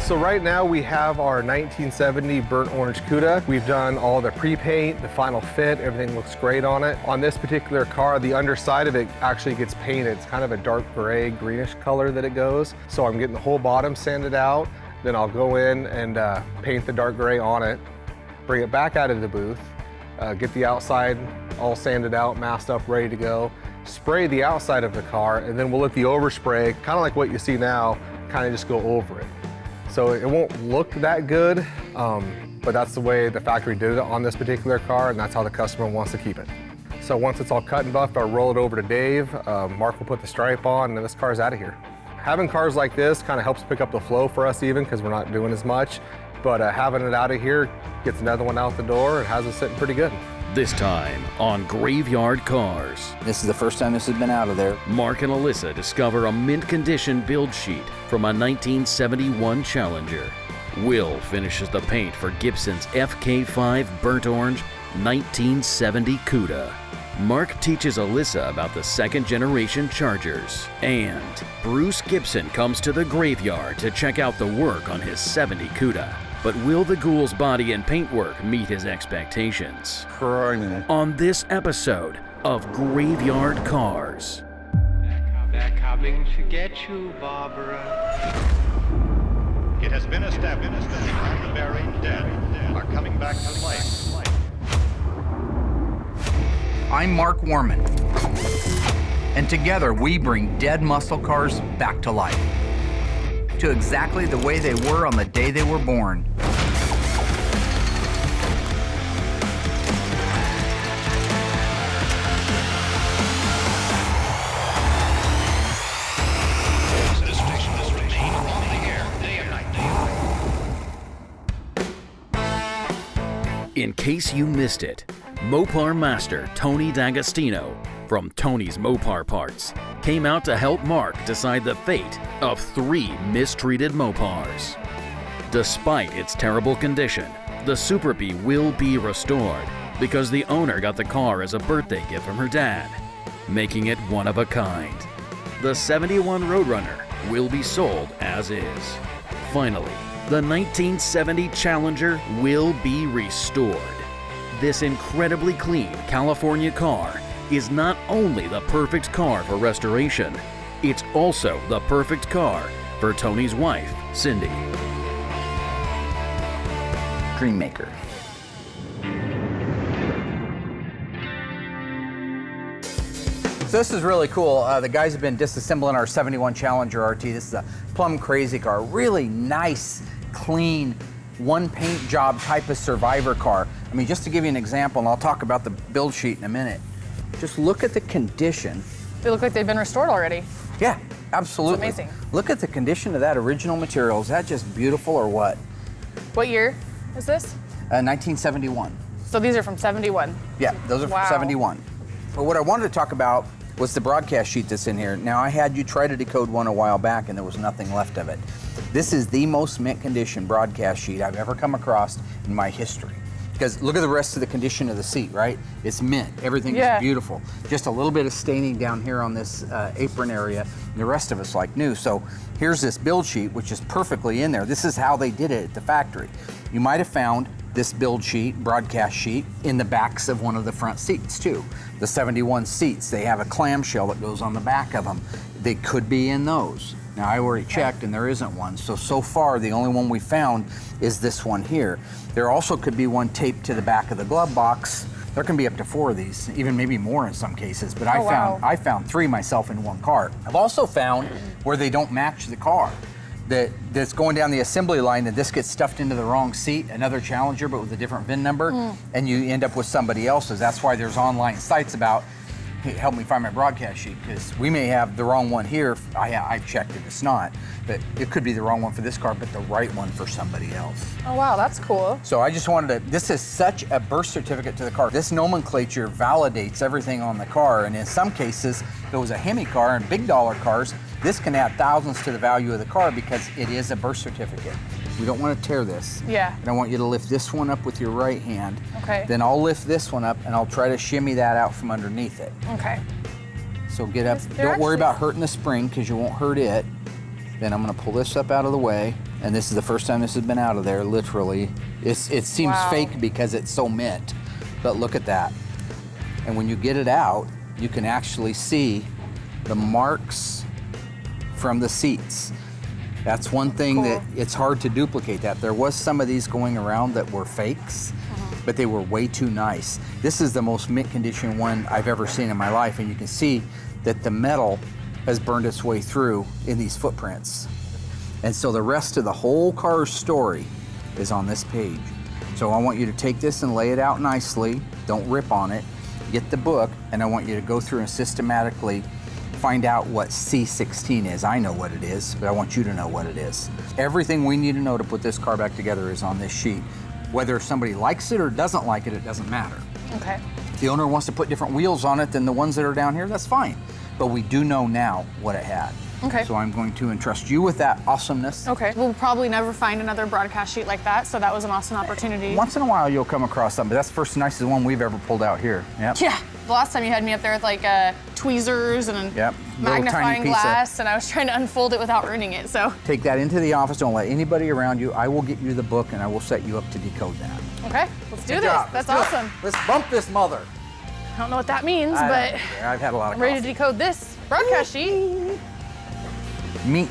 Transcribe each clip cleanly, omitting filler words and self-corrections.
So right now we have our 1970 Burn Orange Cuda. We've done all the pre-paint, the final fit, everything looks great on it. On this particular car, the underside of it actually gets painted. It's kind of a dark gray, greenish color that it goes. So I'm getting the whole bottom sanded out, then I'll go in and paint the dark gray on it, bring it back out of the booth, get the outside all sanded out, masked up, ready to go, spray the outside of the car, and then we'll let the overspray, kind of like what you see now, kind of just go over it. So it won't look that good, but that's the way the factory did it on this particular car, and that's how the customer wants to keep it. So once it's all cut and buffed, I'll roll it over to Dave. Mark will put the stripe on, and then this car's out of here. Having cars like this kind of helps pick up the flow for us even, because we're not doing as much, but having it out of here gets another one out the door and has it sitting pretty good. This time on Graveyard Carz. This is the first time this has been out of there. Mark and Allysa discover a mint condition build sheet from a 1971 Challenger. Will finishes the paint for Gibson's FK5 Burn Orange 1970 Cuda. Mark teaches Allysa about the second generation Chargers. And Bruce Gibson comes to the graveyard to check out the work on his 70 Cuda. But will the Ghoul's body and paintwork meet his expectations? On this episode of Graveyard Carz. They're coming to get you, Barbara. It has been established that the buried dead are coming back to life. I'm Mark Warman, and together we bring dead muscle cars back to life, to exactly the way they were on the day they were born. This station will remain on the air day and night. In case you missed it, Mopar master Tony D'Agostino from Tony's Mopar Parts came out to help Mark decide the fate of 3 mistreated Mopars. Despite its terrible condition, the Super Bee will be restored because the owner got the car as a birthday gift from her dad, making it one of a kind. The 71 Roadrunner will be sold as is. Finally, the 1970 Challenger will be restored. This incredibly clean California car is not only the perfect car for restoration, it's also the perfect car for Tony's wife, Cindy. Dreammaker. So this is really cool. The guys have been disassembling our 71 Challenger RT. This is a plum crazy car. Really nice, clean, one paint job type of survivor car. I mean, just to give you an example, and I'll talk about the build sheet in a minute. Just look at the condition. They look like they've been restored already. Yeah, absolutely. It's amazing. Look at the condition of that original material. Is that just beautiful or what? What year is this? 1971. So these are from 71. Yeah, those are Wow. from 71. But what I wanted to talk about was the broadcast sheet that's in here. Now, I had you try to decode one a while back and there was nothing left of it. This is the most mint condition broadcast sheet I've ever come across in my history. Because look at the rest of the condition of the seat, right? It's mint, everything is beautiful. Just a little bit of staining down here on this apron area, and the rest of it's like new. So here's this build sheet, which is perfectly in there. This is how they did it at the factory. You might have found this build sheet, broadcast sheet, in the backs of one of the front seats too. The 71 seats, they have a clamshell that goes on the back of them. They could be in those. Now, I already checked and there isn't one. So far, the only one we found is this one here. There also could be one taped to the back of the glove box. There can be up to 4 of these, even maybe more in some cases, but I found 3 myself in one car. I've also found where they don't match the car. That's going down the assembly line, that this gets stuffed into the wrong seat, another Challenger but with a different VIN number, and you end up with somebody else's. That's why there's online sites about, hey, help me find my broadcast sheet, because we may have the wrong one here. I've checked it, it's not. But it could be the wrong one for this car, but the right one for somebody else. Oh wow, that's cool. So I just wanted to, this is such a birth certificate to the car. This nomenclature validates everything on the car, and in some cases, if it was a Hemi car and big dollar cars, this can add thousands to the value of the car because it is a birth certificate. We don't want to tear this. Yeah. And I want you to lift this one up with your right hand. Okay. Then I'll lift this one up and I'll try to shimmy that out from underneath it. Okay. So get up. Don't worry about hurting the spring because you won't hurt it. Then I'm going to pull this up out of the way. And this is the first time this has been out of there, literally. It seems Wow. fake because it's so mint, but look at that. And when you get it out, you can actually see the marks from the seats. That's one thing that it's hard to duplicate that. There was some of these going around that were fakes, but they were way too nice. This is the most mint condition one I've ever seen in my life, and you can see that the metal has burned its way through in these footprints. And so the rest of the whole Carz story is on this page. So I want you to take this and lay it out nicely. Don't rip on it. Get the book, and I want you to go through and systematically find out what C16 is. I know what it is, but I want you to know what it is. Everything we need to know to put this car back together is on this sheet. Whether somebody likes it or doesn't like it, it doesn't matter. Okay. If the owner wants to put different wheels on it than the ones that are down here, that's fine. But we do know now what it had. Okay. So I'm going to entrust you with that awesomeness. Okay. We'll probably never find another broadcast sheet like that, so that was an awesome opportunity. Once in a while you'll come across something, but that's the first nicest one we've ever pulled out here. Yep. Yeah. The last time you had me up there with like tweezers and Yep. Little tiny magnifying piece of- glass, and I was trying to unfold it without ruining it, so. Take that into the office, don't let anybody around you. I will get you the book and I will set you up to decode that. Okay, let's do Good this. job. That's Let's do it. awesome. Let's bump this mother. I don't know what that means, I but don't care. I've had a lot of I'm ready to coffee. decode this broadcast sheet. Mink.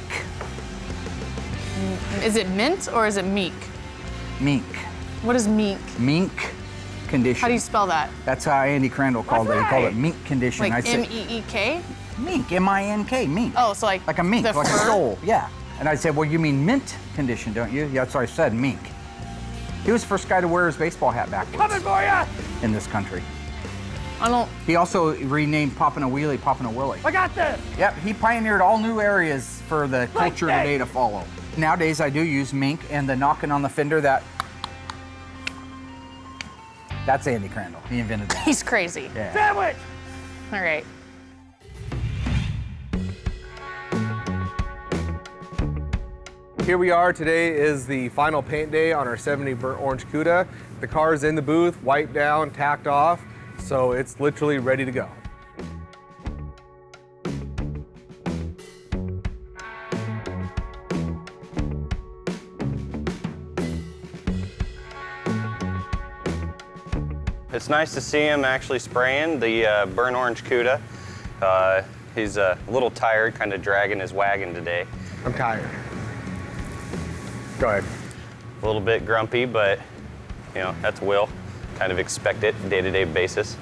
Is it mint or is it meek? Mink. What is meek? Mink condition. How do you spell that? That's how Andy Crandall called it. He called it mink condition. Like I'd say M-E-E-K? mink, M-I-N-K, mink. Oh, so like Like a mink, the like fur? a sole, yeah. And I said, well, you mean mint condition, don't you? Yeah, that's what I said, mink. He was the first guy to wear his baseball hat backwards. Coming for ya! In this country. I don't. He also renamed Poppin' a Wheelie, Poppin' a Willie. I got this. Yep, he pioneered all new areas for the culture that. today to follow. Nowadays, I do use mink and the knocking on the fender, that's Andy Crandall. He invented that. He's crazy. Yeah. Sandwich. All right. Here we are. Today is the final paint day on our 70 Burn Orange Cuda. The car is in the booth, wiped down, tacked off, so it's literally ready to go. It's nice to see him actually spraying the Burn Orange Cuda. He's a little tired, kind of dragging his wagon today. I'm tired. Go ahead. A little bit grumpy, but you know, that's Will. Kind of expect it day-to-day basis.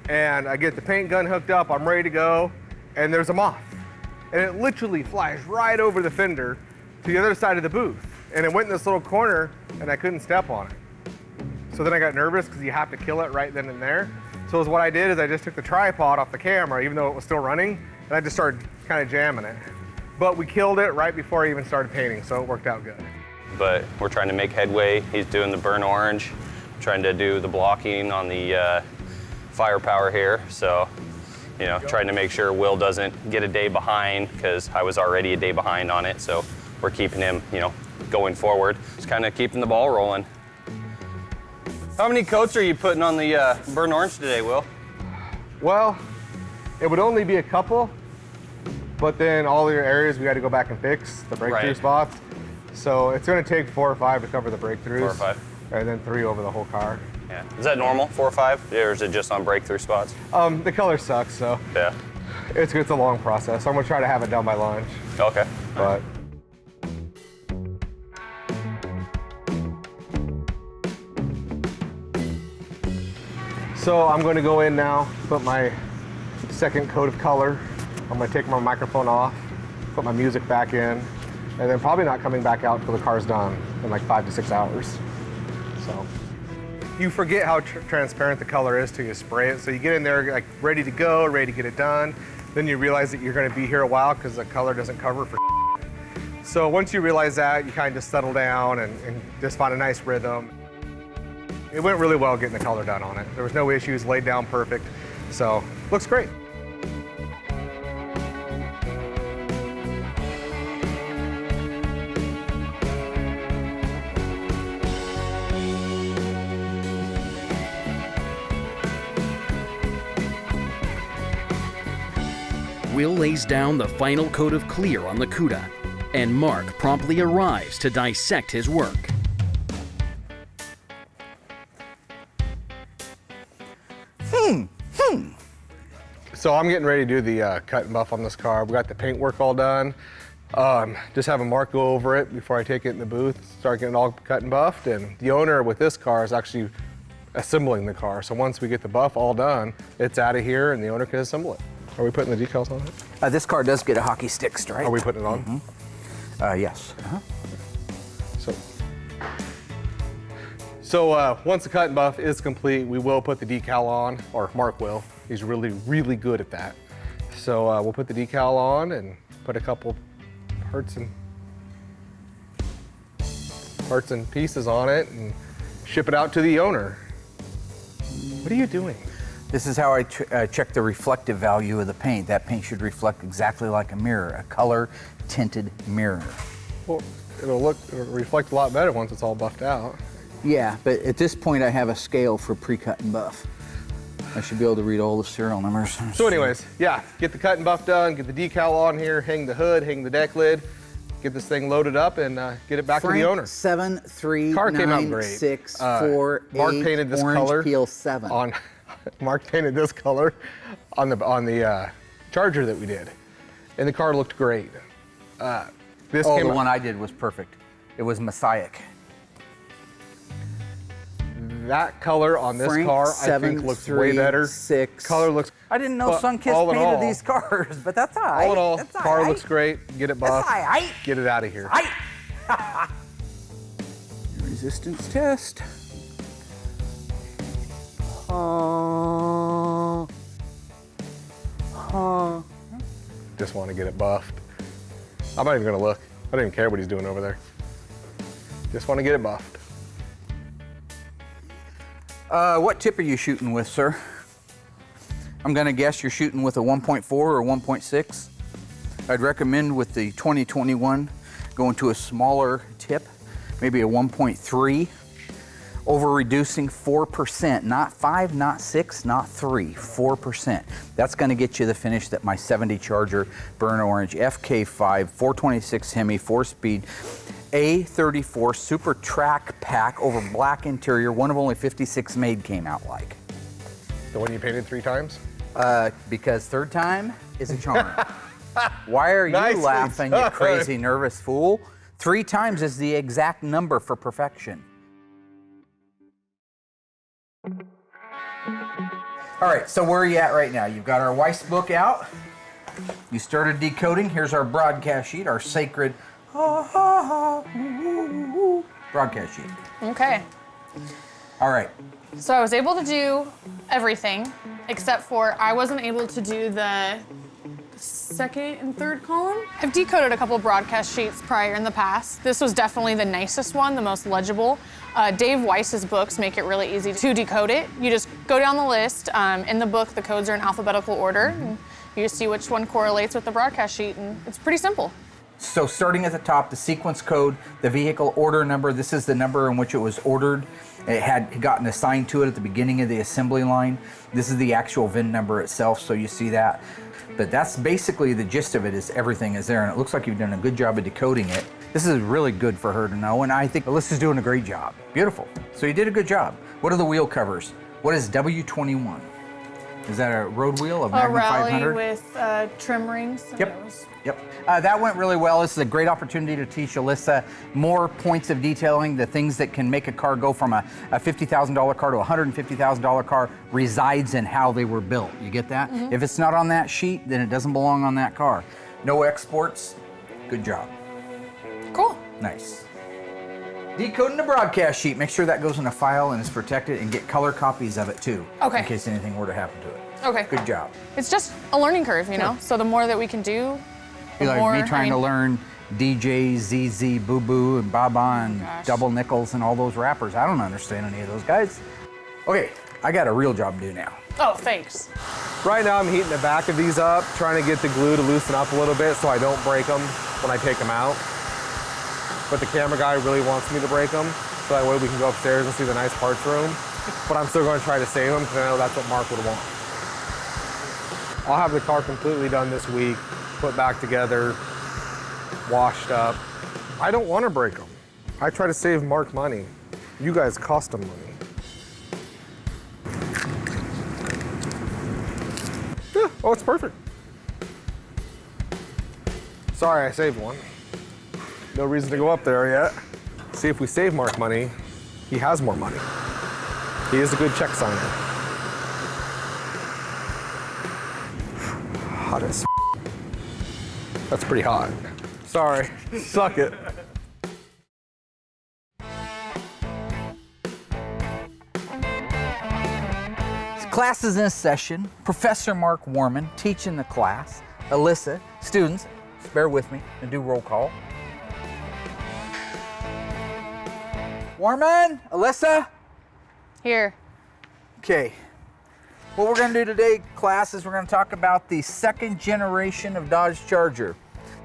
And I get the paint gun hooked up, I'm ready to go, and there's a moth. And it literally flies right over the fender to the other side of the booth. And it went in this little corner, and I couldn't step on it. So then I got nervous because you have to kill it right then and there. So what I did is I just took the tripod off the camera, even though it was still running, and I just started kind of jamming it. But we killed it right before I even started painting, so it worked out good. But we're trying to make headway. He's doing the Burn Orange, trying to do the blocking on the firepower here. So, you know, trying to make sure Will doesn't get a day behind, because I was already a day behind on it. So we're keeping him, you know, going forward. Just kind of keeping the ball rolling. How many coats are you putting on the Burn Orange today, Will? Well, it would only be a couple, but then all your areas we got to go back and fix the breakthrough Right. spots. So it's going to take 4 or 5 to cover the breakthroughs. 4 or 5. And then 3 over the whole car. Yeah. Is that normal, 4 or 5? Or is it just on breakthrough spots? The color sucks, so Yeah. it's a long process. I'm going to try to have it done by lunch, Okay. but so I'm going to go in now, put my second coat of color. I'm going to take my microphone off, put my music back in, and then probably not coming back out until the car's done in like 5 to 6 hours. So you forget how transparent the color is till you spray it. So you get in there like ready to go, ready to get it done. Then you realize that you're going to be here a while because the color doesn't cover for. So once you realize that, you kind of just settle down and just find a nice rhythm. It went really well getting the color done on it. There was no issues, laid down perfect. So looks great. Will lays down the final coat of clear on the Cuda. and Mark promptly arrives to dissect his work. So I'm getting ready to do the cut and buff on this car. We got the paint work all done. Just having Mark go over it before I take it in the booth, start getting it all cut and buffed. And the owner with this car is actually assembling the car. So once we get the buff all done, it's out of here and the owner can assemble it. Are we putting the decals on it? This car does get a hockey stick stripe. Are we putting it on? Yes. So once the cut and buff is complete, we will put the decal on, or Mark will. He's really, really good at that. So we'll put the decal on and put a couple parts and pieces on it and ship it out to the owner. What are you doing? This is how I check the reflective value of the paint. That paint should reflect exactly like a mirror, a color tinted mirror. Well, it'll reflect a lot better once it's all buffed out. Yeah, but at this point I have a scale for pre-cut and buff. I should be able to read all the serial numbers. So anyways, yeah, get the cut and buff done, get the decal on here, hang the hood, hang the deck lid, get this thing loaded up and get it back to the owner. 73964 Mark painted this color Peel 7. on Mark painted this color on the Charger that we did, and the car looked great. The one I did was perfect. It was Messiah-ic. That color on this car, I think, looks way better. Color looks. I didn't know Sunkist painted these cars, but that's all right. All in all, that's car right. looks great. Get it buffed. That's all right. Get it out of here. Resistance test. Just want to get it buffed. I'm not even gonna look. I don't even care what he's doing over there. Just want to get it buffed. What tip are you shooting with, sir? I'm gonna guess you're shooting with a 1.4 or 1.6. I'd recommend with the 2021 going to a smaller tip, maybe a 1.3. Over reducing 4%, not 5, not 6, not 3, 4%. That's gonna get you the finish that my 70 Charger Burn Orange FK5 426 Hemi 4-speed A34 Super Track Pack over black interior, one of only 56 made, came out like. The one you painted 3 times? Because third time is a charm. Why are you Nicely laughing, done. you crazy nervous fool? 3 times is the exact number for perfection. All right, so where are you at right now? You've got our Weiss book out. You started decoding. Here's our broadcast sheet, our sacred broadcast sheet. Okay. All right. So I was able to do everything except for I wasn't able to do the second and third column. I've decoded a couple broadcast sheets prior in the past. This was definitely the nicest one, the most legible. Dave Weiss's books make it really easy to decode it. You just go down the list. In the book, the codes are in alphabetical order. And you just see which one correlates with the broadcast sheet, and it's pretty simple. So starting at the top, the sequence code, the vehicle order number, this is the number in which it was ordered. It had gotten assigned to it at the beginning of the assembly line. This is the actual VIN number itself, so you see that. But that's basically the gist of it, is everything is there, and it looks like you've done a good job of decoding it. This is really good for her to know, and I think Alyssa's doing a great job. Beautiful. So you did a good job. What are the wheel covers? What is W21? Is that a road wheel, a Magnum 500? A rally with trim rings. Yep. Yep. That went really well. This is a great opportunity to teach Allysa more points of detailing. The things that can make a car go from a $50,000 car to a $150,000 car resides in how they were built. You get that? Mm-hmm. If it's not on that sheet, then it doesn't belong on that car. No exports. Good job. Cool. Nice. Decoding the broadcast sheet. Make sure that goes in a file and is protected, and get color copies of it too. Okay. In case anything were to happen to it. Okay. Good job. It's just a learning curve, you know? So the more that we can do, the Be like more, me trying to learn DJ, ZZ, Boo Boo, and Baba, and Double Nickels, and all those rappers. I don't understand any of those guys. Okay, I got a real job to do now. Oh, thanks. Right now I'm heating the back of these up, trying to get the glue to loosen up a little bit so I don't break them when I take them out. But the camera guy really wants me to break them, so that way we can go upstairs and see the nice parts room. But I'm still going to try to save them because I know that's what Mark would want. I'll have the car completely done this week, put back together, washed up. I don't want to break them. I try to save Mark money. You guys cost him money. Yeah, oh, it's perfect. Sorry, I saved one. No reason to go up there yet. See, if we save Mark money, he has more money. He is a good check signer. Hot as That's pretty hot. Sorry, suck it. Class is in session. Professor Mark Warman teaching the class. Allysa, students, bear with me and do roll call. Warman, Allysa. Here. Okay. What we're going to do today, class, is we're going to talk about the second generation of Dodge Charger,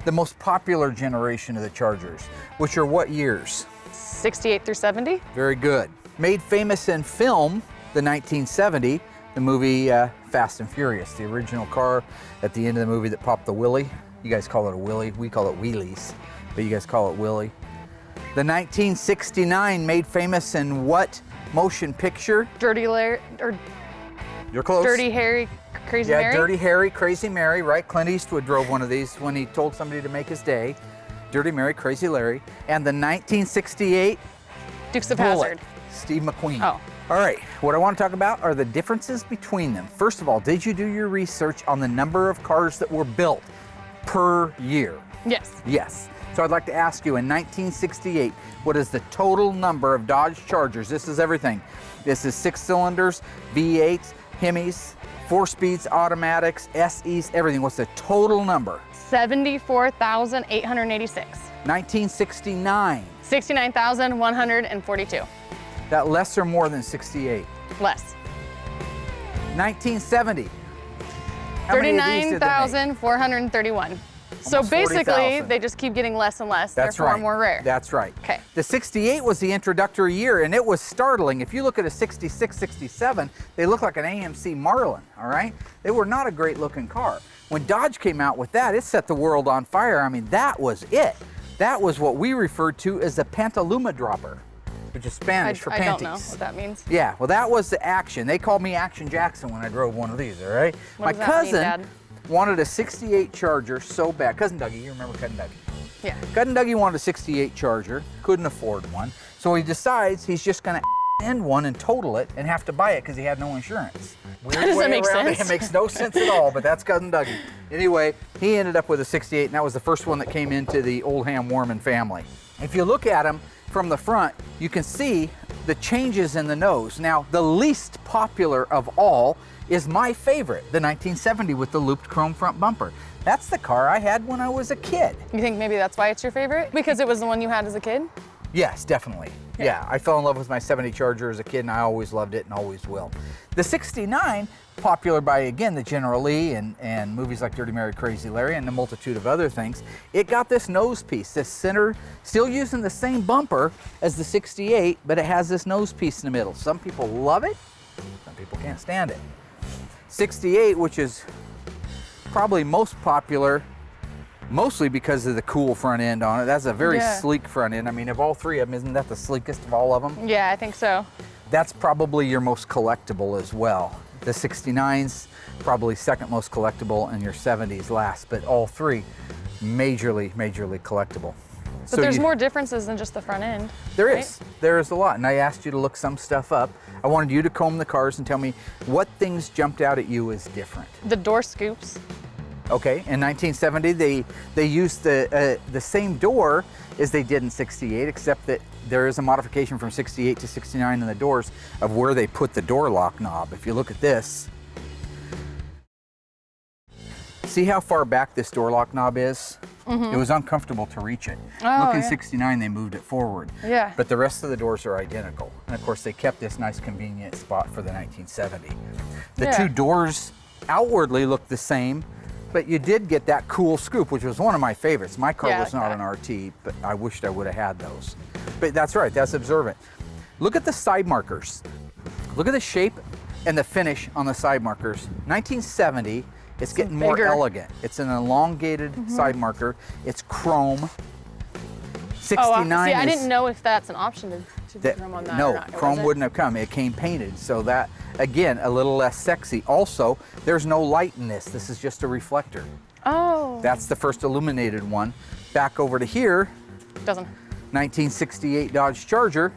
the most popular generation of the Chargers, which are what years? 68 through 70. Very good. Made famous in film, the 1970, the movie Fast and Furious, the original car at the end of the movie that popped the wheelie. You guys call it a wheelie, we call it wheelies, but you guys call it wheelie. The 1969 made famous in what motion picture? Dirty Larry, or You're close. Dirty Harry, Crazy Mary. Yeah, Dirty Harry, Crazy Mary, right? Clint Eastwood drove one of these when he told somebody to make his day. Dirty Mary, Crazy Larry. And the 1968 Dukes of Bullet, Hazzard. Steve McQueen. Oh. All right, what I want to talk about are the differences between them. First of all, did you do your research on the number of cars that were built per year? Yes. Yes. So I'd like to ask you, in 1968, what is the total number of Dodge Chargers? This is everything. This is 6 cylinders, V8s, Hemis, 4-speeds, automatics, SEs, everything. What's the total number? 74,886. 1969. 69,142. That less or more than 68? Less. 1970. How many of these did they make? 39,431. So Almost basically, 40,000. they just keep getting less and less. That's therefore right. more rare. That's right. Okay. The 68 was the introductory year, and it was startling. If you look at a 66, 67, they look like an AMC Marlin, all right? They were not a great looking car. When Dodge came out with that, it set the world on fire. I mean, that was it. That was what we referred to as the Pantaluma dropper, which is Spanish for panties. I don't know what that means. Yeah, well, that was the Action. They called me Action Jackson when I drove one of these, all right? What My does that mean, cousin Dad? wanted a 68 Charger so bad. Cousin Dougie, you remember Cousin Dougie? Yeah. Cousin Dougie wanted a 68 Charger, couldn't afford one, so he decides he's just gonna end one and total it and have to buy it because he had no insurance. Weird Does way that make around it. sense? It makes no sense at all, but that's Cousin Dougie. Anyway, he ended up with a 68, and that was the first one that came into the Oldham Warman family. If you look at him from the front, you can see the changes in the nose. Now, the least popular of all is my favorite, the 1970 with the looped chrome front bumper. That's the car I had when I was a kid. You think maybe that's why it's your favorite? Because it was the one you had as a kid? Yes, definitely. Yeah, I fell in love with my 70 Charger as a kid, and I always loved it and always will. The 69, popular by, again, the General Lee and movies like Dirty Mary, Crazy Larry, and a multitude of other things, it got this nose piece, this center, still using the same bumper as the 68, but it has this nose piece in the middle. Some people love it, some people can't stand it. 68, which is probably most popular, mostly because of the cool front end on it. That's a very sleek front end. I mean, of all three of them, isn't that the sleekest of all of them? Yeah, I think so. That's probably your most collectible as well. The 69's probably second most collectible, and your 70's last, but all three majorly collectible. But there's more differences than just the front end. There right? is. There is a lot, and I asked you to look some stuff up. I wanted you to comb the cars and tell me what things jumped out at you as different. The door scoops. Okay, in 1970, they used the same door as they did in 68, except that there is a modification from 68 to 69 in the doors of where they put the door lock knob. If you look at this, see how far back this door lock knob is? It was uncomfortable to reach it. Oh, Look in yeah. 69, they moved it forward. Yeah. But the rest of the doors are identical. And of course, they kept this nice convenient spot for the 1970. The Yeah. two doors outwardly look the same, but you did get that cool scoop, which was one of my favorites. My car Yeah, was like not that. an RT, but I wished I would have had those. But that's right, that's observant. Look at the side markers. Look at the shape and the finish on the side markers. 1970 It's getting more bigger. elegant. It's an elongated side marker. It's chrome. 69 see, I is- didn't know if that's an option to do chrome on that or No, not. chrome wouldn't have come. It came painted. So that, again, a little less sexy. Also, there's no light in this. This is just a reflector. Oh. That's the first illuminated one. Back over to here, Doesn't. 1968 Dodge Charger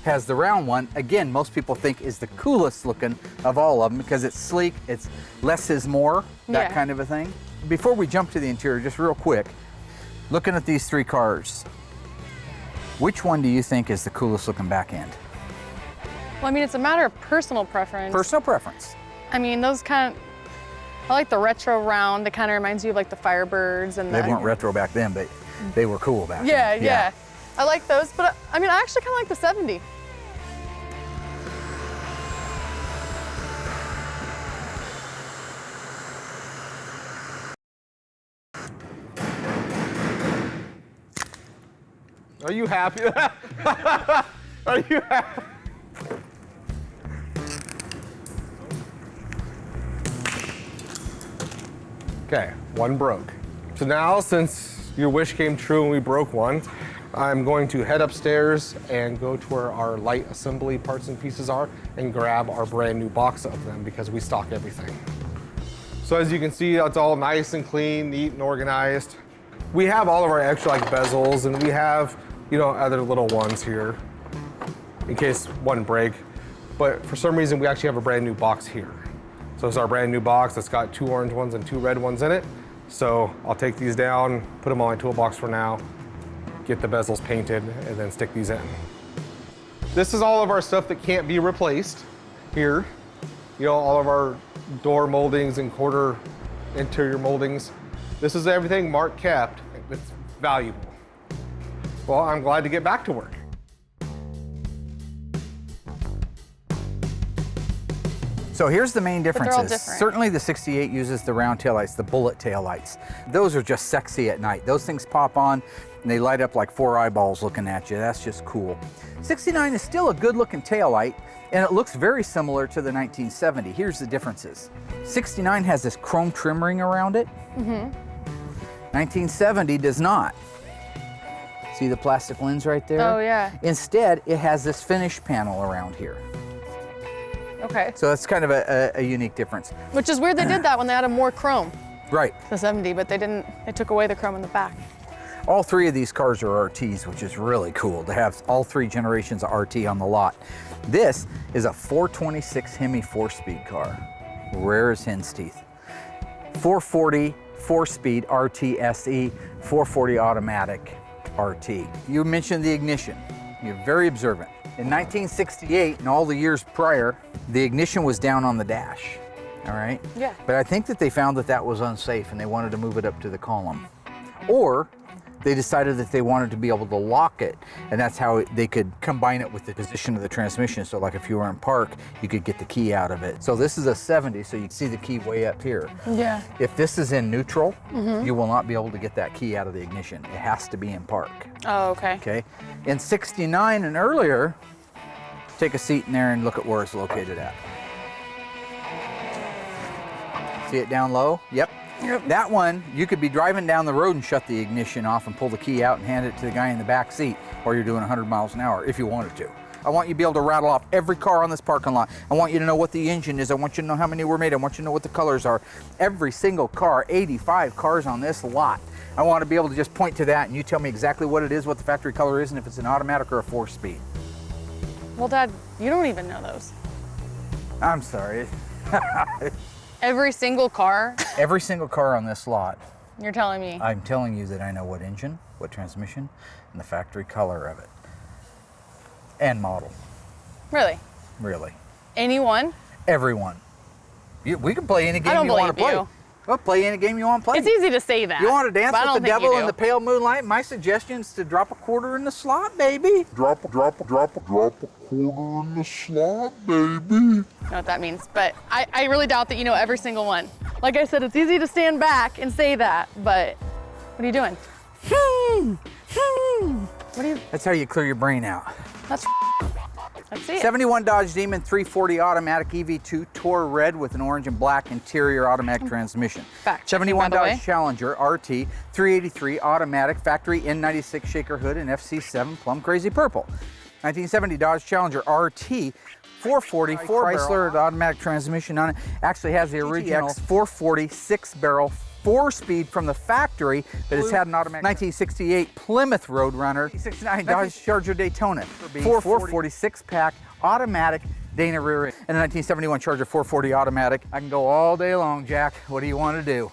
has the round one. Again, most people think is the coolest looking of all of them because it's sleek, it's less is more, that Yeah. kind of a thing. Before we jump to the interior, just real quick, looking at these three cars, which one do you think is the coolest looking back end? Well, I mean, it's a matter of personal preference. Personal preference. I mean, those kind of, I like the retro round. It kind of reminds you of like the Firebirds and They the. weren't retro back then, but they were cool back Yeah, then. yeah. I like those, but I mean, I actually kind of like the 70. Are you happy? Are you happy? Okay, one broke. So now, since your wish came true and we broke one, I'm going to head upstairs and go to where our light assembly parts and pieces are and grab our brand new box of them because we stock everything. So as you can see, it's all nice and clean, neat and organized. We have all of our extra like bezels and we have, you know, other little ones here in case one break. But for some reason, we actually have a brand new box here. So it's our brand new box that's got 2 orange ones and 2 red ones in it. So I'll take these down, put them on my toolbox for now, get the bezels painted, and then stick these in. This is all of our stuff that can't be replaced here. You know, all of our door moldings and quarter interior moldings. This is everything Mark kept that's valuable. Well, I'm glad to get back to work. So here's the main they're all differences. different. Certainly the 68 uses the round taillights, the bullet taillights. Those are just sexy at night. Those things pop on and they light up like 4 eyeballs looking at you. That's just cool. 69 is still a good looking taillight and it looks very similar to the 1970. Here's the differences. 69 has this chrome trim ring around it. 1970 does not. See the plastic lens right there? Oh, yeah. Instead, it has this finish panel around here. Okay. So that's kind of a unique difference. Which is weird they did that when they added more chrome, Right. the 70, but they didn't, they took away the chrome in the back. All 3 of these cars are RTs, which is really cool to have all 3 generations of RT on the lot. This is a 426 Hemi 4-speed car, rare as hen's teeth. 440 4-speed RT SE, 440 automatic RT. You mentioned the ignition. You're very observant. In 1968 and all the years prior, the ignition was down on the dash, all right? Yeah. But I think that they found that that was unsafe and they wanted to move it up to the column. Or they decided that they wanted to be able to lock it, and that's how they could combine it with the position of the transmission. So like if you were in park, you could get the key out of it. So this is a 70, so you can see the key way up here. Yeah. If this is in neutral, you will not be able to get that key out of the ignition. It has to be in park, Oh, okay. okay? In 69 and earlier, take a seat in there and look at where it's located at. See it down low? Yep. That one, you could be driving down the road and shut the ignition off and pull the key out and hand it to the guy in the back seat, or you're doing 100 miles an hour if you wanted to. I want you to be able to rattle off every car on this parking lot. I want you to know what the engine is. I want you to know how many were made. I want you to know what the colors are. Every single car, 85 cars on this lot. I want to be able to just point to that and you tell me exactly what it is, what the factory color is, and if it's an automatic or a 4-speed. Well, Dad, you don't even know those. I'm sorry. Every single car, Every single car on this lot, you're telling me. I'm telling you that I know what engine, what transmission, and the factory color of it. And model, Really? really. Anyone? Everyone. We can play any I game don't you want to believe play. you. Well, play any game you want to play. It's easy to say that. You want to dance but I with don't the think you devil do. in the pale moonlight? My suggestion is to drop a quarter in the slot, baby. Drop a quarter in the slot, baby. I know what that means, but I really doubt that you know every single one. Like I said, it's easy to stand back and say that, but what are you doing? What are you? That's how you clear your brain out. That's Let's see it. 71 Dodge Demon 340 automatic EV2 Tour Red with an orange and black interior automatic transmission. Fact. 71 by the way. Dodge Challenger RT 383 automatic factory N96 shaker hood and FC7 plum crazy purple. 1970 Dodge Challenger RT 440 Chrysler automatic transmission on it. Actually has the original 440 6-barrel 4-speed from the factory, but it's had an automatic 1968 Plymouth Roadrunner, 69 Dodge Charger Daytona, 440 6-pack automatic Dana rear end, and a 1971 Charger 440 automatic. I can go all day long, Jack. What do you want to do?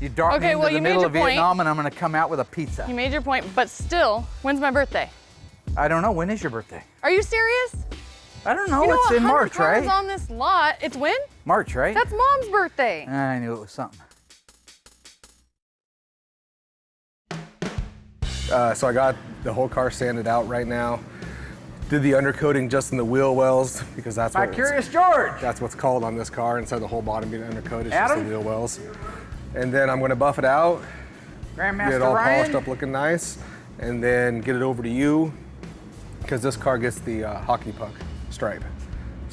You dart me into the middle of Vietnam and I'm going to come out with a pizza. You made your point, but still, when's my birthday? I don't know. When is your birthday? Are you serious? I don't know. You know, It's in March, cars right? on this lot. It's when? March, right? That's Mom's birthday. I knew it was something. So I got the whole car sanded out right now. Did the undercoating just in the wheel wells because that's My what Curious George. that's what's called on this car. Instead of the whole bottom being undercoated, it's Adam? just the wheel wells. And then I'm going to buff it out, Grandmaster get it all Ryan. polished up, looking nice, and then get it over to you because this car gets the hockey puck stripe.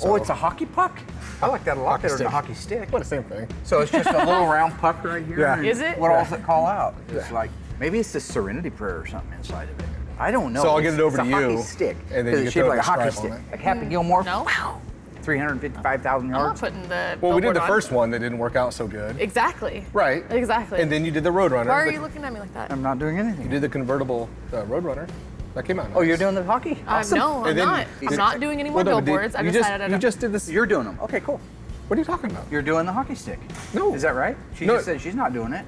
Oh, it's a hockey puck? I like that a lot better than a stick. hockey stick. Well, the same thing. So it's just a little round puck right here? Yeah. and Is it? What all does it call out? It's like, maybe it's the Serenity Prayer or something inside of it. I don't know. So I'll get it over it's to a you, hockey stick. and then 'Cause you it's get shaped the like a hockey stripe stick. on it. Like Happy Gilmore. No. Wow. 355,000 I'm not yards. putting the Well, we did billboard the on. first one that didn't work out so good. Exactly. Right. Exactly. And then you did the Roadrunner. Why are but you looking at me like that? I'm not doing anything. You did the convertible Roadrunner. That came out nice. Oh, you're doing the hockey? Awesome. No, I'm And then- not. I'm not doing any more Well, no, but billboards. I you decided you just did this. You're doing them. Okay, cool. What are you talking about? You're doing the hockey stick. No. Is that right? She No. just said she's not doing it.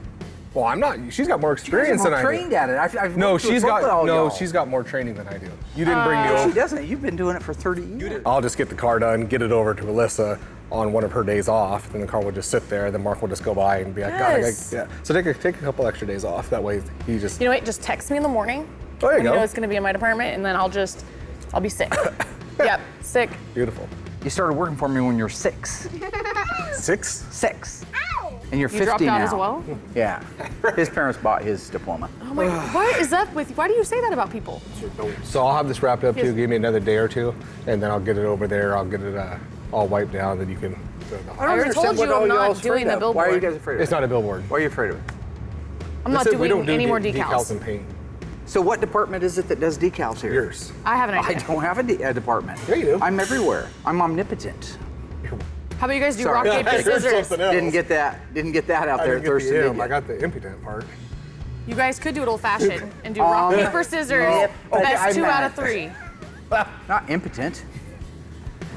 Well, I'm not. She's got more experience She's than I do. trained at it. I've No, worked with she's both of got y'all. she's got more training than I do. You didn't bring me She over. doesn't. You've been doing it for 30 years. I'll just get the car done, get it over to Allysa on one of her days off, then the car will just sit there. Then Mark will just go by and be like, Yes. God, yeah. So take a couple extra days off. That way he just. You know what? Just text me in the morning. Oh, there you when go. You know it's going to be in my department, and then I'll be sick. Yep, sick. Beautiful. You started working for me when you were 6. 6? 6. And you're 50 You dropped out now. as well? Yeah. His parents bought his diploma. Oh my God. What is that with you? Why do you say that about people? So I'll have this wrapped up Yes. too. Give me another day or two, and then I'll get it over there. I'll get it all wiped down. Then you can. I already told you I'm not doing the billboard. Why are you guys afraid of it? It's not a billboard. Why are you afraid of it? I'm not This is- we don't doing do any more decals decals. and paint. So what department is it that does decals here? Yours. I have an I idea. don't have a department. Yeah, you do. I'm everywhere. I'm omnipotent. How about you guys do Sorry. rock, paper, Here's scissors? something else. Didn't get that out I there didn't at get Thurston, the did M. you? I got the impotent part. You guys could do it old-fashioned and do rock, paper, scissors. Yep. Okay, Best I'm 2 mad. out of 3. Not impotent.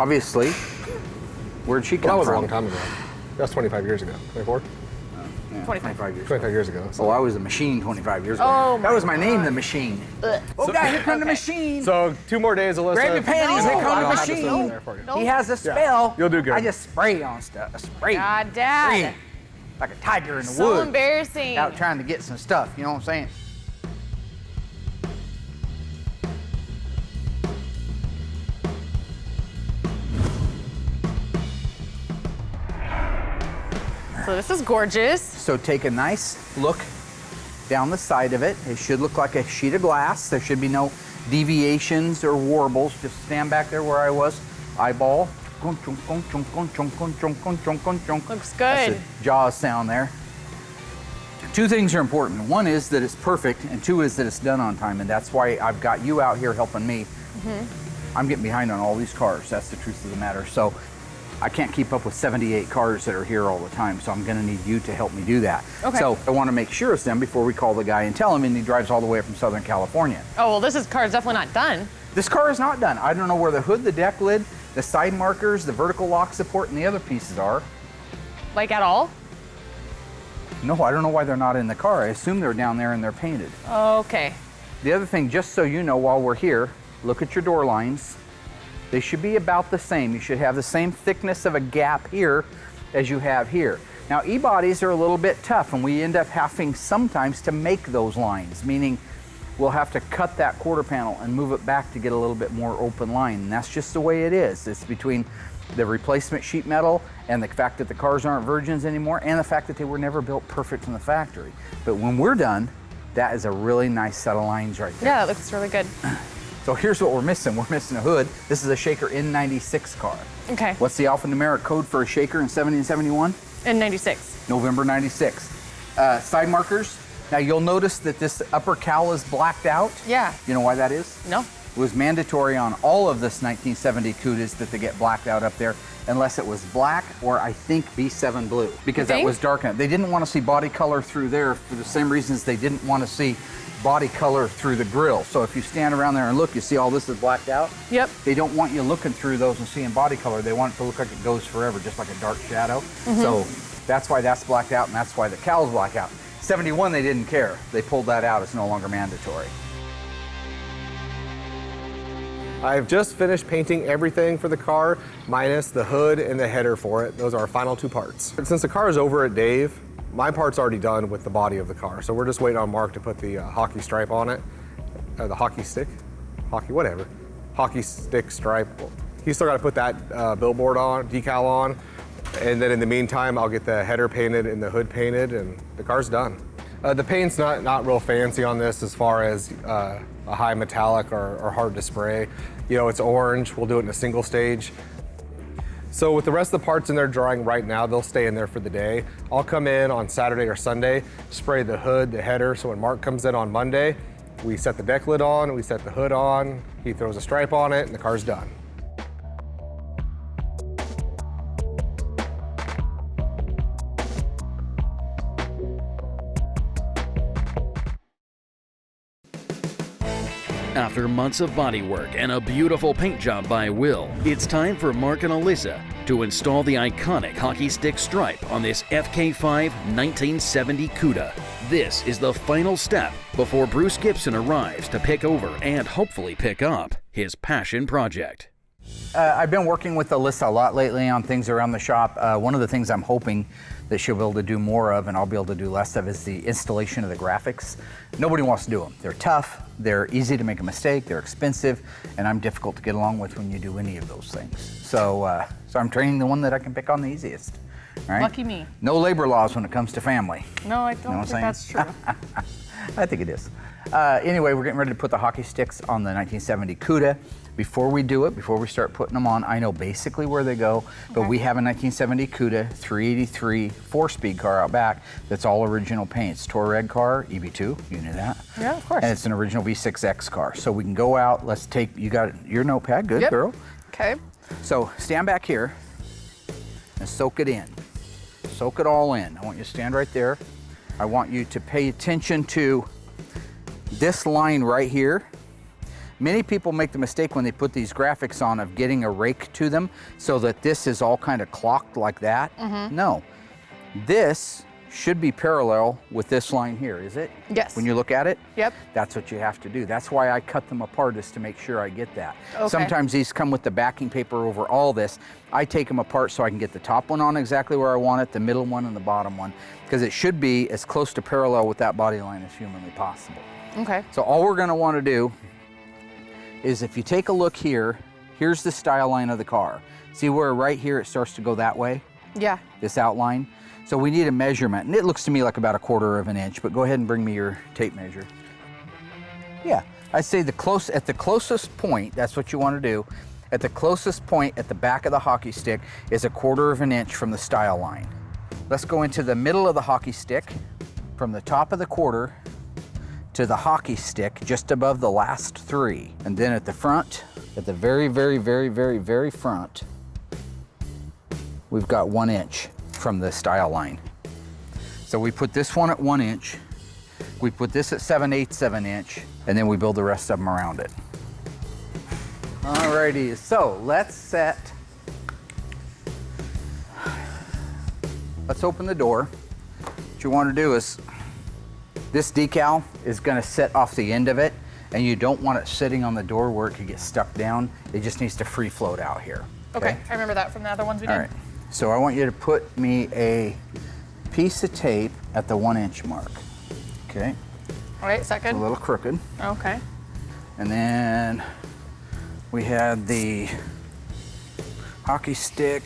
Obviously. Where'd she Well, come that was a from? long time ago. That was 25 years ago. 24? 25. years. 25 years ago. So. Oh, I was the machine 25 years ago. Oh, that was my name, the machine. Oh, God, here come the machine. So 2 more days, Alyssa. Grab your panties, No. here come I the don't have this machine. over there for you. He has a spell. You'll do good. I just spray on stuff. I spray. God, Spray. Dad. Like a tiger in the So woods. embarrassing. Out trying to get some stuff, you know what I'm saying? So this is gorgeous. So take a nice look down the side of it. It should look like a sheet of glass. There should be no deviations or warbles. Just stand back there where I was. Eyeball. Looks That's good. the Jaws sound there. 2 things are important. One is that it's perfect, and 2 is that it's done on time, and that's why I've got you out here helping me. I'm getting behind on all these cars. That's the truth of the matter. So I can't keep up with 78 cars that are here all the time, so I'm gonna need you to help me do that. Okay. So I wanna make sure it's done before we call the guy and tell him, and he drives all the way up from Southern California. Oh, well, this car's definitely not done. This car is not done. I don't know where the hood, the deck lid, the side markers, the vertical lock support, and the other pieces are. Like at all? No, I don't know why they're not in the car. I assume they're down there and they're painted. Okay. The other thing, just so you know while we're here, look at your door lines. They should be about the same. You should have the same thickness of a gap here as you have here. Now, E-bodies are a little bit tough, and we end up having sometimes to make those lines, meaning we'll have to cut that quarter panel and move it back to get a little bit more open line. And that's just the way it is. It's between the replacement sheet metal and the fact that the cars aren't virgins anymore and the fact that they were never built perfect from the factory. But when we're done, that is a really nice set of lines right there. Yeah, that looks really good. So here's what we're missing. We're missing a hood. This is a Shaker N96 car. Okay. What's the alphanumeric code for a Shaker in 70 and 71? N96. November 96. Side markers. Now you'll notice that this upper cowl is blacked out. Yeah. You know why that is? No. It was mandatory on all of this 1970 Cudas that they get blacked out up there, unless it was black or I think B7 blue, because that was dark enough. They didn't want to see body color through there for the same reasons they didn't want to see body color through the grill. So if you stand around there and look, you see all this is blacked out? Yep. They don't want you looking through those and seeing body color. They want it to look like it goes forever, just like a dark shadow. So that's why that's blacked out, and that's why the cowl's blacked out. 71, they didn't care. They pulled that out. It's no longer mandatory. I've just finished painting everything for the car, minus the hood and the header for it. Those are our final two parts. Since the car is over at Dave, my part's already done with the body of the car. So we're just waiting on Mark to put the hockey stripe on it. The hockey stick? Whatever. Hockey stick stripe. He's still got to put that billboard on, decal on. And then in the meantime, I'll get the header painted and the hood painted, and the car's done. The paint's not real fancy on this as far as a high metallic or hard to spray. You know, it's orange. We'll do it in a single stage. So with the rest of the parts in there drying right now, they'll stay in there for the day. I'll come in on Saturday or Sunday, spray the hood, the header, so when Mark comes in on Monday, we set the deck lid on, we set the hood on, he throws a stripe on it, and the car's done. After months of bodywork and a beautiful paint job by Will, it's time for Mark and Allysa to install the iconic hockey stick stripe on this FK5 1970 Cuda. This is the final step before Bruce Gibson arrives to pick over and hopefully pick up his passion project. I've been working with Allysa a lot lately on things around the shop. One of the things I'm hoping that she'll be able to do more of and I'll be able to do less of is the installation of the graphics. Nobody wants to do them. They're tough, they're easy to make a mistake, they're expensive, and I'm difficult to get along with when you do any of those things. So I'm training the one that I can pick on the easiest. Right? Lucky me. No labor laws when it comes to family. No, I don't think that's true. I think it is. Anyway, we're getting ready to put the hockey sticks on the 1970 Cuda. Before we do it, before we start putting them on, I know basically where they go, but we have a 1970 Cuda 383 4-speed car out back that's all original paint. It's Touareg car, EB2, you knew that. Yeah, of course. And it's an original V6X car. So we can go out, let's take, you got your notepad, good girl. Okay. So stand back here and soak it in. Soak it all in. I want you to stand right there. I want you to pay attention to this line right here. Many people make the mistake when they put these graphics on of getting a rake to them so that this is all kind of clocked like that. No, this should be parallel with this line here, is it? Yes. When you look at it? Yep. That's what you have to do. That's why I cut them apart, is to make sure I get that. Okay. Sometimes these come with the backing paper over all this. I take them apart so I can get the top one on exactly where I want it, the middle one and the bottom one, because it should be as close to parallel with that body line as humanly possible. Okay. So all we're gonna wanna do is, if you take a look here, here's the style line of the car. See where right here it starts to go that way? Yeah. This outline. So we need a measurement, and it looks to me like about 1/4 of an inch, but go ahead and bring me your tape measure. Yeah, I'd say at the closest point, that's what you want to do. At the closest point at the back of the hockey stick is 1/4 of an inch from the style line. Let's go into the middle of the hockey stick, from the top of the quarter to the hockey stick, just above the last 3. And then at the front, at the very, very, very, very, very front, we've got 1 inch from the style line. So we put this one at 1 inch, we put this at 7/8 of an inch, and then we build the rest of them around it. Alrighty, so let's open the door. What you want to do is, this decal is going to sit off the end of it, and you don't want it sitting on the door where it could get stuck down. It just needs to free float out here. Okay, I remember that from the other ones we did. All right, so I want you to put me a piece of tape at the 1 inch mark. Okay. All right, is that good? It's a little crooked. Okay. And then we had the hockey stick.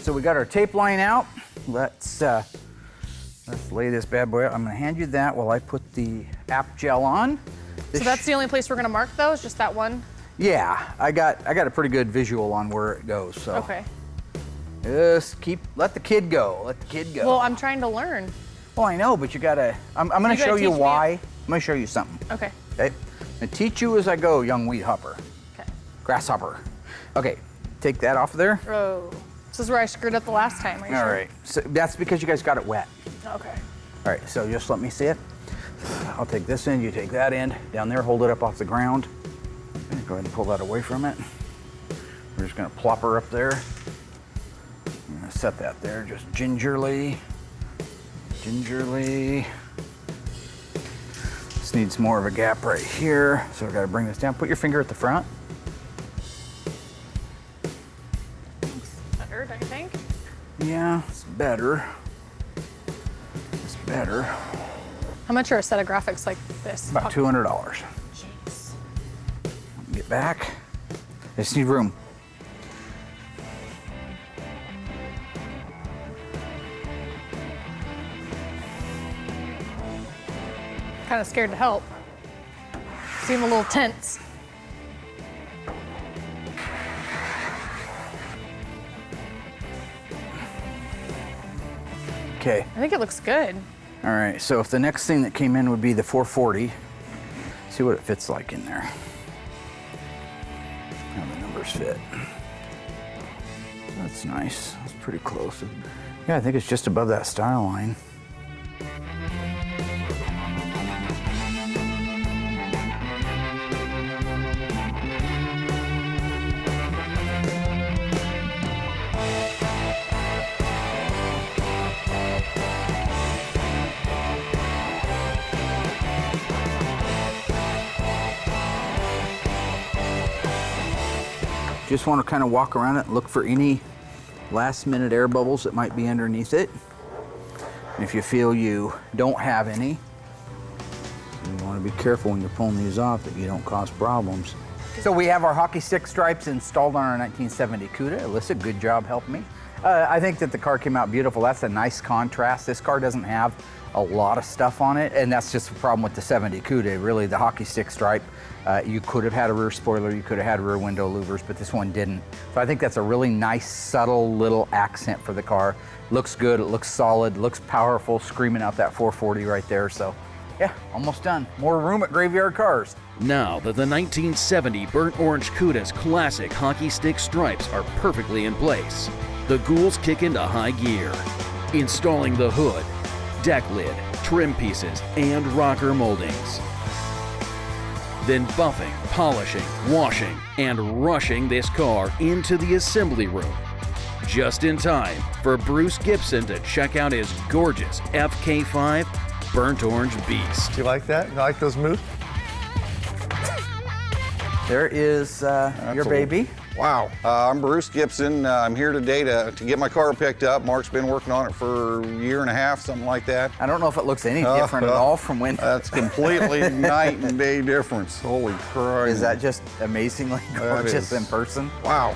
So we got our tape line out. Let's Let's lay this bad boy out. I'm gonna hand you that while I put the app gel on. So that's the only place we're gonna mark though, is just that one? Yeah, I got a pretty good visual on where it goes, so. Okay. Just let the kid go, let the kid go. Well, I'm trying to learn. Well, I know, but you gotta, I'm gonna You gotta show you teach me. why. I'm gonna show you something, Okay. okay? I'm gonna teach you as I go, young weed hopper. Okay. Grasshopper. Okay, take that off of there. Oh, this is where I screwed up the last time. Are you All sure? right, so that's because you guys got it wet. Okay. All right, so just let me see it. I'll take this end, you take that end. Down there, hold it up off the ground. Okay, go ahead and pull that away from it. We're just gonna plop her up there. I'm gonna set that there just gingerly. Gingerly. This needs more of a gap right here, so we gotta bring this down. Put your finger at the front. Better, don't you think? Yeah, it's better. It's better. How much are a set of graphics like this? About $200. Jeez. Get back. I just need room. Kind of scared to help. Seem a little tense. Okay. I think it looks good. All right, so if the next thing that came in would be the 440, see what it fits like in there. How the numbers fit. That's nice, that's pretty close. Yeah, I think it's just above that style line. Just want to kind of walk around it and look for any last minute air bubbles that might be underneath it. And if you feel you don't have any, you want to be careful when you're pulling these off that you don't cause problems. So we have our hockey stick stripes installed on our 1970 Cuda. Allysa, good job helping me. I think that the car came out beautiful. That's a nice contrast. This car doesn't have a lot of stuff on it, and that's just the problem with the 70 Cuda. Really, the hockey stick stripe, you could have had a rear spoiler, you could have had rear window louvers, but this one didn't. So I think that's a really nice, subtle little accent for the car. Looks good, it looks solid, looks powerful, screaming out that 440 right there. So yeah, almost done. More room at Graveyard Cars. Now that the 1970 Burnt Orange Cuda's classic hockey stick stripes are perfectly in place, the ghouls kick into high gear, installing the hood, deck lid, trim pieces, and rocker moldings. Then buffing, polishing, washing, and rushing this car into the assembly room. Just in time for Bruce Gibson to check out his gorgeous FK5 Burnt Orange Beast. You like that? You like those moves? There is your baby. Wow. I'm Bruce Gibson. I'm here today to get my car picked up. Mark's been working on it for a year and a half, something like that. I don't know if it looks any different at all from when. That's completely night and day difference. Holy Christ. Is that just amazingly gorgeous in person? Wow.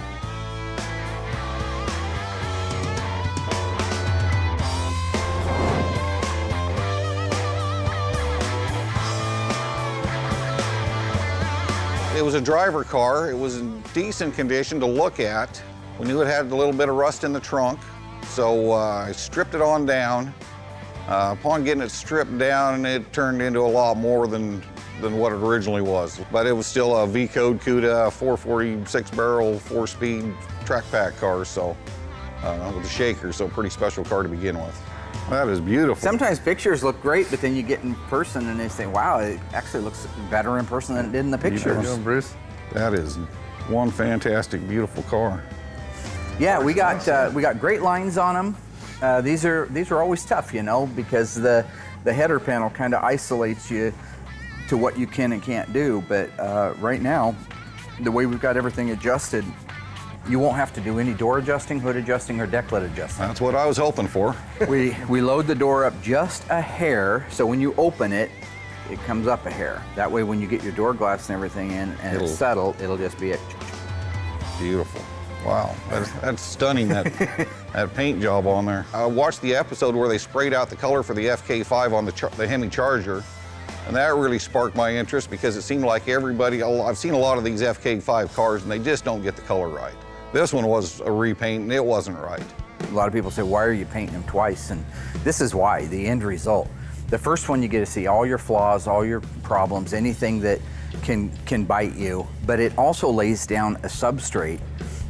It was a driver car. It was in decent condition to look at. We knew it had a little bit of rust in the trunk, so I stripped it on down. Upon getting it stripped down, it turned into a lot more than what it originally was. But it was still a V-code Cuda, 446 barrel, 4-speed track pack car, so with a shaker, so a pretty special car to begin with. That is beautiful. Sometimes pictures look great, but then you get in person and they say, wow, it actually looks better in person than it did in the pictures. You doing, Bruce? That is one fantastic, beautiful car. Yeah, we got great lines on them. These are always tough, you know, because the header panel kind of isolates you to what you can and can't do. But right now, the way we've got everything adjusted, you won't have to do any door adjusting, hood adjusting, or deck lid adjusting. That's what I was hoping for. We load the door up just a hair, so when you open it, it comes up a hair. That way when you get your door glass and everything in and it's settled, it'll just be it. Beautiful. Wow, that's stunning, that paint job on there. I watched the episode where they sprayed out the color for the FK5 on the Hemi Charger, and that really sparked my interest because it seemed like everybody, I've seen a lot of these FK5 cars and they just don't get the color right. This one was a repaint and it wasn't right. A lot of people say, why are you painting them twice? And this is why, the end result. The first one you get to see all your flaws, all your problems, anything that can bite you, but it also lays down a substrate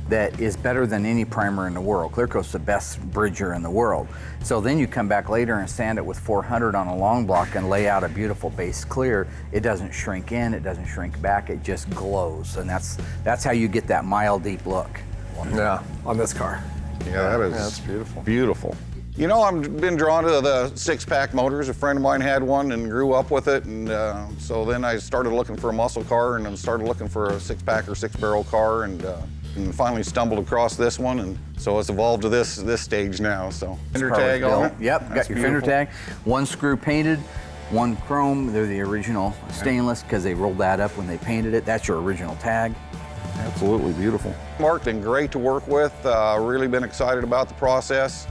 that is better than any primer in the world. Clear Coat's the best bridger in the world. So then you come back later and sand it with 400 on a long block and lay out a beautiful base clear. It doesn't shrink in, it doesn't shrink back, it just glows. And that's how you get that mile deep look. Yeah, on this car. Yeah, that's beautiful. Beautiful. You know, I've been drawn to the six-pack motors. A friend of mine had one and grew up with it, and so then I started looking for a muscle car and then started looking for a six-pack or six-barrel car, and finally stumbled across this one, and so it's evolved to this stage now. So fender tag on it. Yep, got your fender tag. One screw painted, one chrome. They're the original stainless because they rolled that up when they painted it. That's your original tag. Absolutely beautiful. Mark's been great to work with. Really been excited about the process.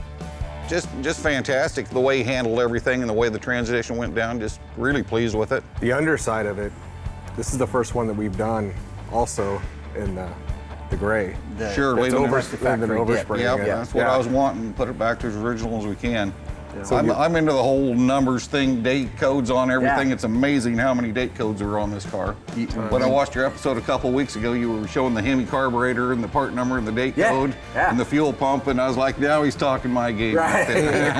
Just fantastic the way he handled everything and the way the transition went down. Just really pleased with it. The underside of it, this is the first one that we've done also in the gray. Sure, leave leaving it overspray. Yeah, that's what I was wanting, put it back to as original as we can. Yeah. So I'm into the whole numbers thing, date codes on everything. Yeah. It's amazing how many date codes are on this car. When I watched your episode a couple weeks ago, you were showing the Hemi carburetor and the part number and the date code and the fuel pump, and I was like, now he's talking my game. Right,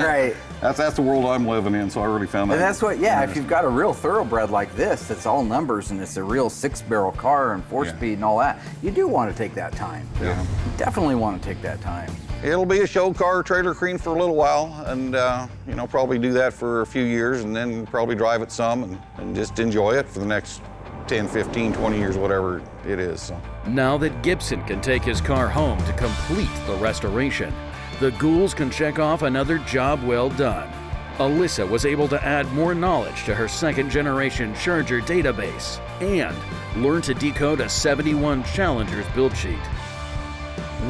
right. That's the world I'm living in, so I really found that. And that's what, if you've got a real thoroughbred like this, that's all numbers and it's a real six-barrel car and four-speed and all that, you do want to take that time. Yeah. You definitely want to take that time. It'll be a show car, trailer queen for a little while, and probably do that for a few years, and then probably drive it some and just enjoy it for the next 10, 15, 20 years, whatever it is. So. Now that Gibson can take his car home to complete the restoration, the ghouls can check off another job well done. Allysa was able to add more knowledge to her second-generation Charger database and learn to decode a 71 Challenger's build sheet.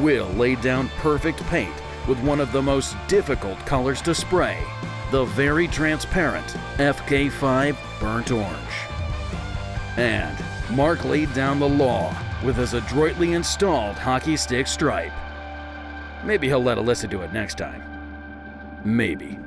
Will laid down perfect paint with one of the most difficult colors to spray, the very transparent FK5 Burnt Orange. And Mark laid down the law with his adroitly installed hockey stick stripe. Maybe he'll let Allysa do it next time. Maybe.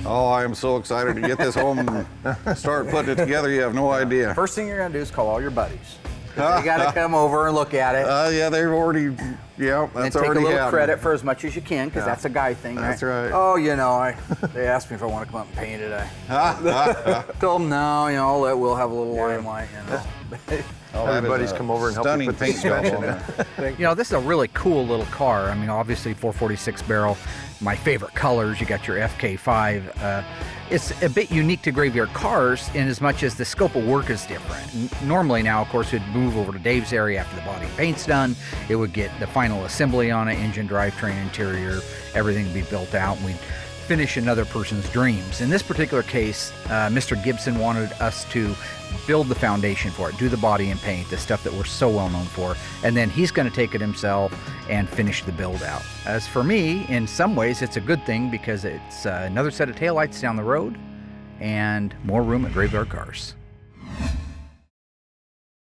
Oh, I am so excited to get this home and start putting it together. You have no idea. First thing you're gonna do is call all your buddies. They gotta come over and look at it. Yeah, they've already, that's and already take a little happened. credit for as much as you can, because that's a guy thing, right? That's right. Oh, they asked me if I want to come up and paint it. I told them no, I'll let Will have a little limelight, Everybody's come over and helped me put the suspension in. This is a really cool little car. I mean, obviously 446 barrel, my favorite colors. You got your FK5. It's a bit unique to graveyard cars in as much as the scope of work is different. Normally now, of course, we'd move over to Dave's area after the body and paint's done. It would get the final assembly on it, engine, drivetrain, interior, everything would be built out, and we'd finish another person's dreams. In this particular case, Mr. Gibson wanted us to build the foundation for it, do the body and paint, the stuff that we're so well known for, and then he's going to take it himself and finish the build out. As for me, in some ways it's a good thing because it's another set of taillights down the road and more room at Graveyard Cars.